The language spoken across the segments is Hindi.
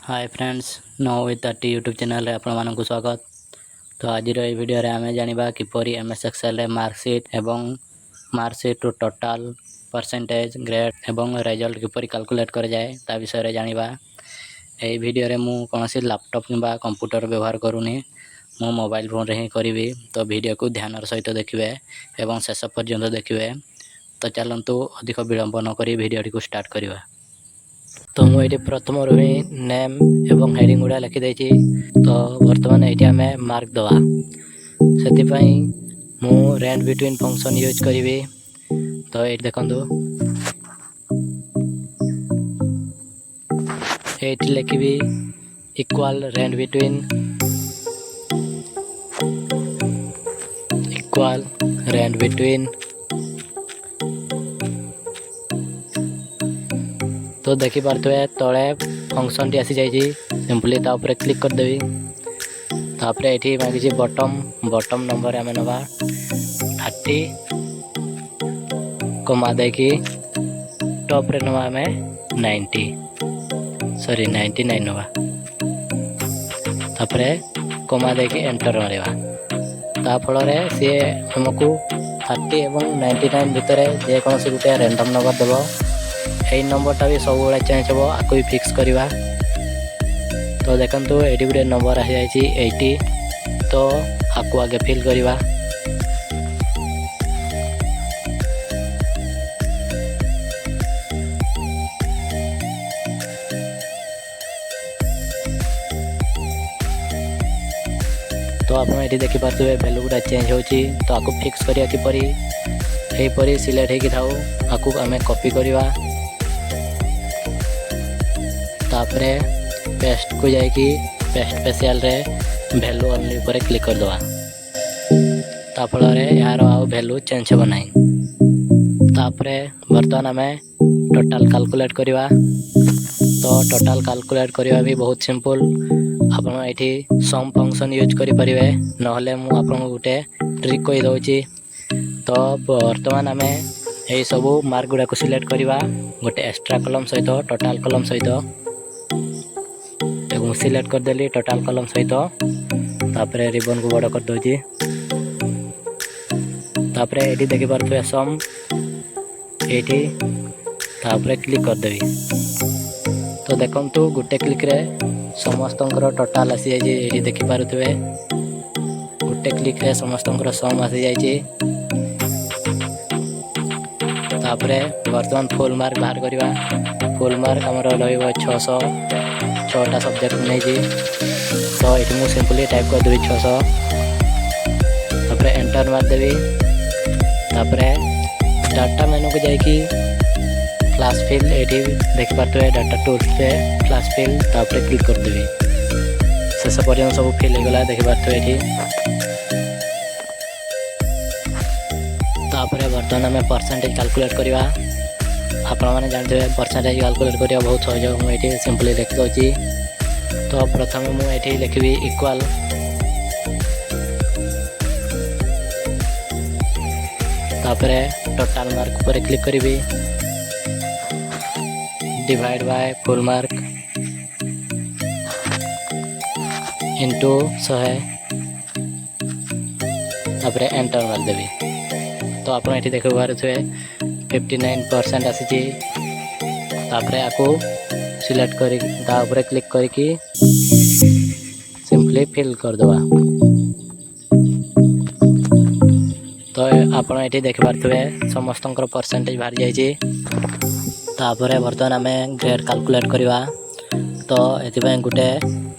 Hi friends know with 30 YouTube channel रे आपण मानक स्वागत। तो आज ये वीडियो रे आमे जानिबा किपरि एमएस एक्सेल रे मार्कशीट एवं मार्कशीट टोटल परसेंटेज ग्रेड एवं रिजल्ट किपरि कैलकुलेट कर जाए ता विषय रे जानिबा। एही वीडियो रे मु कोनोसी लैपटॉप किबा कंप्यूटर व्यवहार करूनी, मु मोबाइल फोन रे ही करिवि। तो वीडियो को ध्यान सहित देखिबे एवं शेष पर्यंत देखिबे। तो चलंतु अधिक विलंब न करी वीडियो को स्टार्ट करिबा। तो मुझे प्रथम रू नेम एवं हेडिंग गुड़ा लिखिदे। तो बर्तमान ये आम मार्क दवा से मु रेंज बिटवीन फंक्शन यूज करी। तो ये देखु ये लिखी इक्वल रेंज बिटवीन तो देखी पारे तले फंक्शन टी आसी जाइए। सिंपली तापर क्लिक करदेवी। तापर ये मांगी बटम नंबर आम नवा 30 कमा देकी टॉप रे नवा आम 99 नवा। तापर कमा देकी एंटर मारिबा। ता फल सी आमको 30 एवं 99 भितर जेकोसी गोटे रैंडम नंबर देव। यही नंबरटा भी सब चेंज हे आपको भी फिक्स करवा। तो देखो ये गोटे नंबर आ जाए 80। तो आपको आगे फिल करवा। तो आप ये देखिपे भैल्यू गुड़ा चेंज होची। तो आपको फिक्स करिया किपरि सिलेक्ट हो आपको आम कॉपी करवा। तापरे पेस्ट को जाइए पेस्ट स्पेशल रे वैल्यू ओनली पर क्लिक कर दवा। ता फल यार आउ वैल्यू चेंज हो नहीं। तापरे बर्तमान आम टोटल कैलकुलेट करवा। तो टोटल कैलकुलेट करवा भी बहुत सिंपल। आपन ये सम फंक्शन यूज करें नहले मु आपन गोटे ट्रिक कही दउची। तो बर्तमान आम यही सब मार्क गुड़ा को सिलेक्ट करवा गोटे एक्स्ट्रा कलम सहित टोटल कलम सहित सिलेक्ट करदेली टोटल कलम सहित। तापर रिबन को बड़ कर दूची। तापर ये देखी पारे सम ये क्लिक करदेवी। तो देखु गोटे क्लिक रे समस्त टोटाल आसी जाइए। ये देखी पारे गोटे क्लिक रे समस्त सम आसी जाइए। तापर बर्तमान फुल मार्क बाहर करवा। फुल मार्क आमर रहा 606टा सब्जेक्ट नहीं। तो ये मुझे सिंपली टाइप करदेवी 600। तापर एंटर मारदेवी। तापर डाटा मेनू को जाकि क्लास फिल ये देखी पारे डाटा टूल्स पे क्लास फिल तापर क्लिक करदेवी। शेष पर्यटन सब फिल होगा देखी पारे ये। तापर बर्तमान आम परसेंटेज कैलकुलेट करवा। आपण मैंने जानते हैं परसेंटेज कैलकुलेट करवा बहुत सहज। मुझे सिंपली लिखि दूची। तो प्रथम मुझे लिखी इक्वल तापर टोटल मार्क पर क्लिक करी divide by full mark into 100 तापर एंटर मारदेवी। तो आप ये देख पारे 59% आसी। तापर आपको सिलेक्ट कर क्लिक करके सिंपली फिल करदवा। तो आप ये देख पारे समस्त परसेंटेज बाहर जाइए। तापर बर्तमान आम ग्रेड कैलकुलेट करवा। तो ये गोटे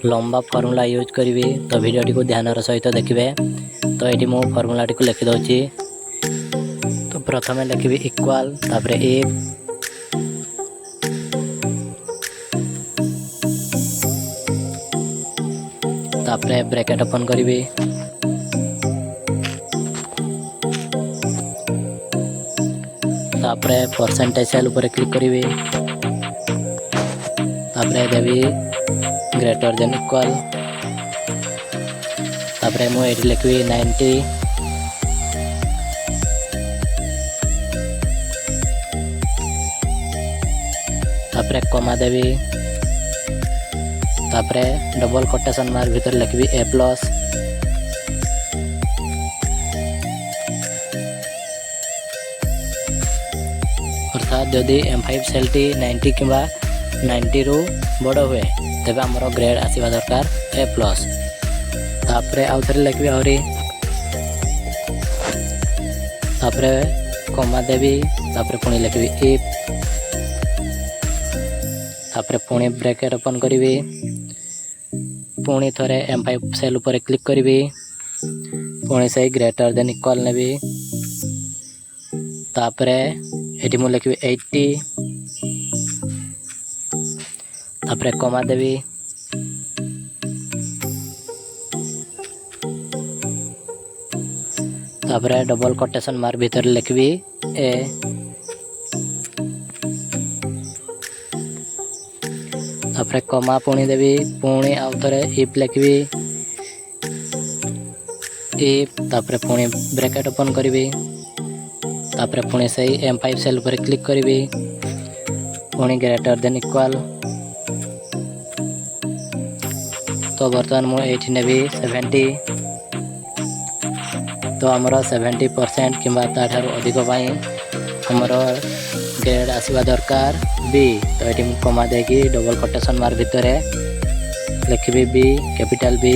लंबा फॉर्मूला यूज करी। तो वीडियो को ध्यान सहित देखिए। तो ये मु फॉर्मूला को लिखि दूची। तो प्रथम लिखी इक्वल तापर इफ तापर ब्रैकेट ओपन करी। तापर परसेंटेज सेल ऊपर क्लिक करी। तापर देवी ग्रेटर देन इक्वल। तापर मुझे लिखी 90। तापर कमा देवी। तापरे डबल कोटेशन मार्क भितर लिखबी ए प्लस अर्थात जदि M5 सेलटी 90 किंवा 90 रु बड़ हुए तेबे हमरो ग्रेड आसीबा दरकार ए प्लस। तापरे आउ थरे लिखबी आउरी तापरे कमा देवी तापरे पुणी लिखबी इफ तापरे पुणी ब्रैकेट ओपन करी पुणी थरे M5 सेल ऊपर क्लिक करी पुणी से ग्रेटर देन इक्वल नेबी तापरे एटी मु लिखबी 80 तापरे कमा देवी तापरे डबल कोटेशन मार्क भीतर लिखबी ए तापरे कमा पुणी देवी पुणी आउ थरे इफ लिखबी इफ तापरे पुणी ब्रैकेट ओपन करी तापरे पुणी से M5 सेल पर क्लिक करी पुणी ग्रेटर देन इक्वल तो बर्तमान मु एठी नेबी 70 तो आमर 70% किंबा ताठार अधिक पाई आमर ग्रेड आसीबा दरकार बी। तो ये कमा देगी डबल कोटेशन मार्क भितर लिखबी बी कैपिटल बी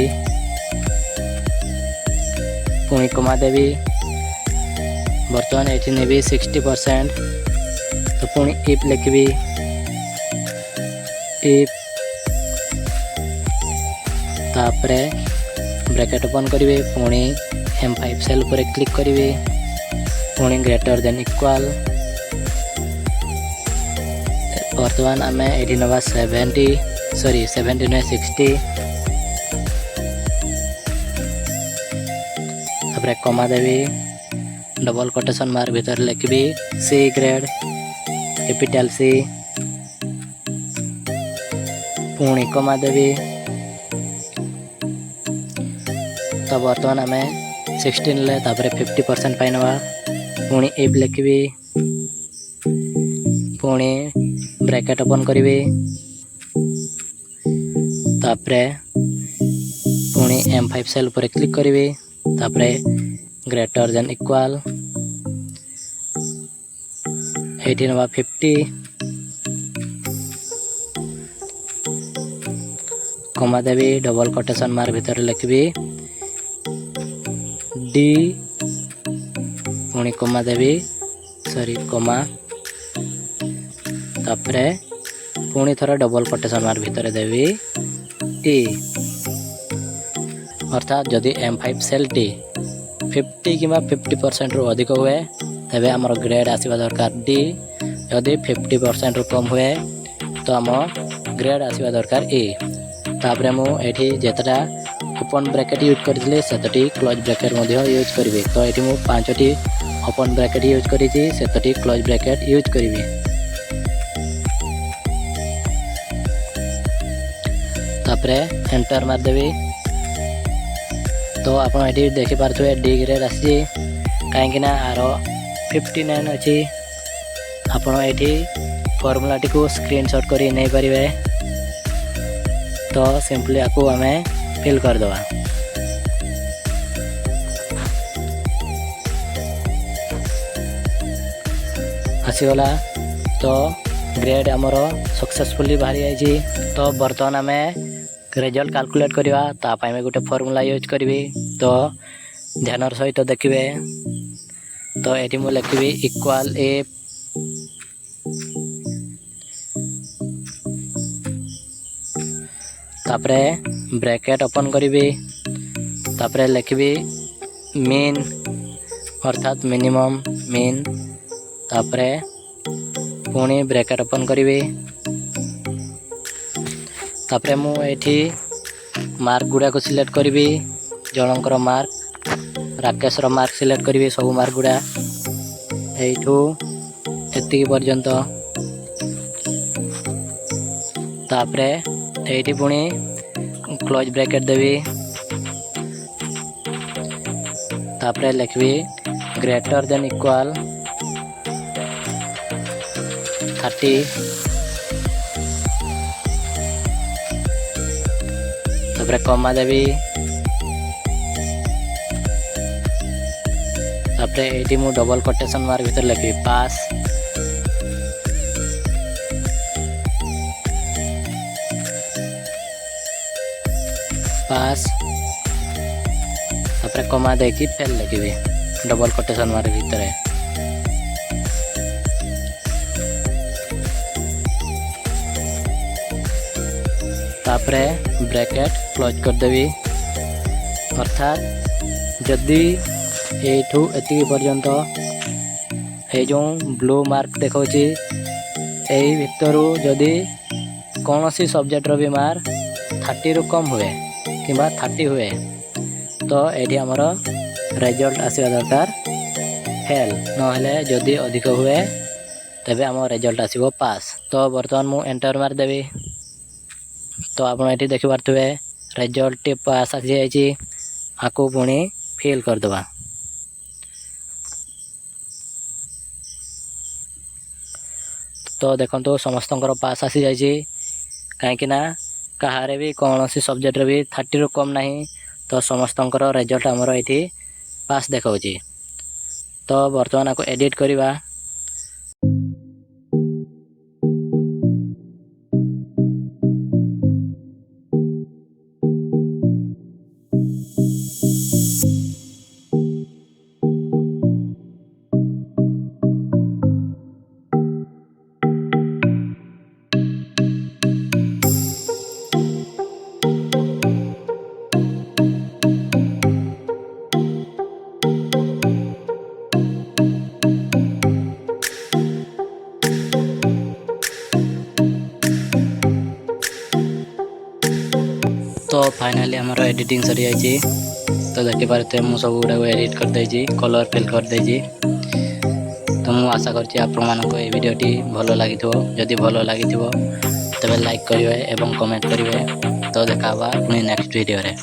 पुणी कमा देवी बर्तमान ये नेबी 60% तो पुणी इफ लिखबी इफ तापरे ब्रैकेट ओपन करी पुणी M5 सेल पर क्लिक करी पुणी ग्रेटर देन इक्वल बर्तमान आम ये नवा 70 नहीं 60 तापरे कमा देवी डबल कोटेशन मार्क भीतर लिखबी सी ग्रेड कैपिटल सी पुणी कमा देवी तो बर्तमान आम 16 ले तापरे 50% पाई नवा पुणी इफ लिखबी पुणी ब्रैकेट ओपन करी तापरे पुणी M5 सेल पर क्लिक करी तापरे ग्रेटर देन इक्वल एटी नवा 50 कमा देवी डबल कोटेशन मार्क भीतर लिखबी डी पुणी कमा देवी कमा तापरे पुणी थोड़ा डबल कोटेशन मार्क भीतर देवी टी अर्थात जदि M5 सेल टी 50 किंवा 50% रु अधिक हुए तेबे आमर ग्रेड आसीबा दरकार डी जदि 50% रु कम हुए तो आम ग्रेड आसीबा दरकार ए। तापरे मु एठी जेतरा ओपन ब्रैकेट यूज करथिले सेतटी क्लोज ब्रैकेट मध्य यूज करिवे तो एठी मु 5टी ओपन ब्रैकेट यूज करिछि सेतटी क्लोज ब्रैकेट यूज करिवे तापरे एंटर मार देबे तो आप देखी पारे डी ग्रेड आसी कहीं आर 59 अच्छी आपड़ ये फॉर्मूला टी को स्क्रीनशॉट कर नहीं पारे तो सिंपली आपको आम फिल करदे आसीगला तो ग्रेड आमर सक्सेसफुली बाहरी आई। तो बर्तमान आम रिजल्ट कैलकुलेट करवा तापाई में गोटे फॉर्मूला यूज करी तो ध्यान सहित देखिए तो ये मुझे लिखी इक्वाल इफ तापरे ब्रैकेट ओपन करी तापरे लिखी मीन अर्थात मिनिमम मीन तापरे पुणी ब्रैकेट ओपन करी तापरे मु एठी मार्क गुड़ा को सिलेक्ट करी जनकर मार्क राकेश रो मार्क सिलेक्ट करी सब मार्क गुड़ा एठू एति पर्यंत तापरे एठी पुणी क्लोज ब्रैकेट देवी तापरे लिखबी ग्रेटर देन इक्वल 30 तापर कमा देवी तापर ये मु डबल कोटेशन मार्क भीतर लिखी पास पास तापर कमा देखी फेल लिखी डबल कोटेशन मार्क भीतर तापर ब्रैकेट क्लोज कर देवी अर्थात जदि एठू एति पर्यंत ये जो ब्लू मार्क देखौची एही भितरु जदि कौन सी सब्जेक्ट रो भी मार्क 30 रु कम हुए किंबा 30 हुए तो ये आमर रिजल्ट आसवा दरकार फेल नहले जदि अधिक हुए तबे आम रिजल्ट आसो पास। तो बर्तमान मु एंटर मार देवी तो आप ये देखिपे रिजल्ट टी पास आसी जाइए आपको पुणी फिल करदे। तो देखो समस्त पास आसी जाइए कहीं कहारे भी कौन सी सब्जेक्ट भी 30 रु कम नहीं तो समस्त रिजल्ट आमर ये पास देखा। तो बर्तमान आपको एडिट करवा तो फाइनली हमारा एडिटिंग सरी जाइए। तो देखिपे मुझे सब गुड़ा एडिट कर देजी कलर फिल कर देजी। तो मुझे आशा करछि आपको ये वीडियोटी भल लगी जदि भल लगी तबे लाइक करेंगे और कमेंट करेंगे। तो देखा पुणी नेक्स्ट वीडियो रे।